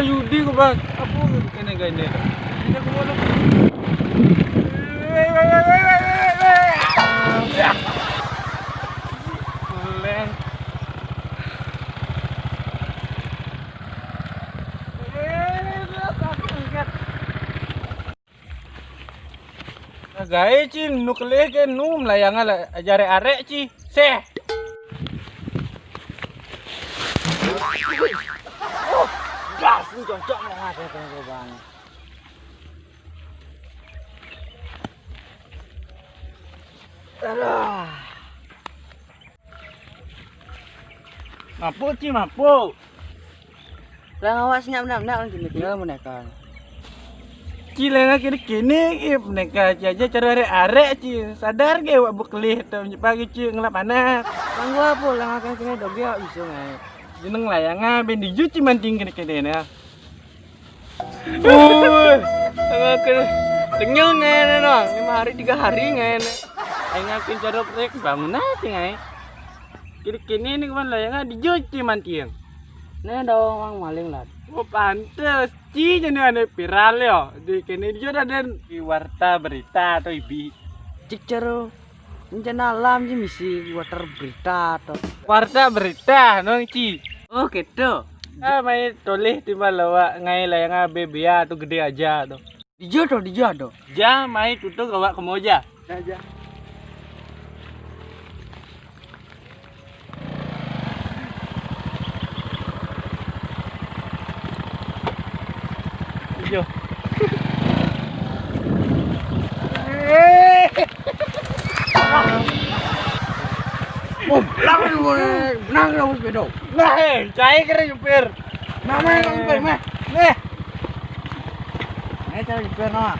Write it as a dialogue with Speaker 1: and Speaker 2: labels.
Speaker 1: judi kok bang. Apa kena gini? Ini aku mau Leng. Gaya ci nukle ke num layang ala ajare arek ci seh.
Speaker 2: Gas ni cocok nak ada tengok bang. Alah.
Speaker 1: Mampu ci mampu.
Speaker 2: Lang awas nyam-nyam tinggal menekan.
Speaker 1: Ci lenga kini kini mereka aja cara arek ci sadar ge wak buklih tau pagi ci ngelap anak.
Speaker 2: Lang gua apa lang akan kena dog dia bisa ngai.
Speaker 1: Jeneng layanga ben dijuci manting kene kene ya. Lang akan kenyang ngai no 5 hari 3 hari ngai. Aing akan cara rek bangun nanti ngai. Kini kini ini kan layanga dijuci manting.
Speaker 2: Nih dong mang maling lah.
Speaker 1: Oh pantes, ci jadi ada viral ya. Di kini juga ada di warta berita atau ibi.
Speaker 2: Cik cero. Rencana alam sih misi water berita atau.
Speaker 1: Warta berita nong ci.
Speaker 2: Oh gitu.
Speaker 1: Main toleh tiba lawa ngai layang bebia atau gede aja tuh.
Speaker 2: Dijodoh.
Speaker 1: Ja main tutup gawak kemoja.
Speaker 2: Aja.
Speaker 1: Yo.
Speaker 2: Benang kamu sepeda.
Speaker 1: Nah, cai kira nyupir.
Speaker 2: Nama yang nyupir mah.
Speaker 1: Nih.
Speaker 2: Cara nyupir nama.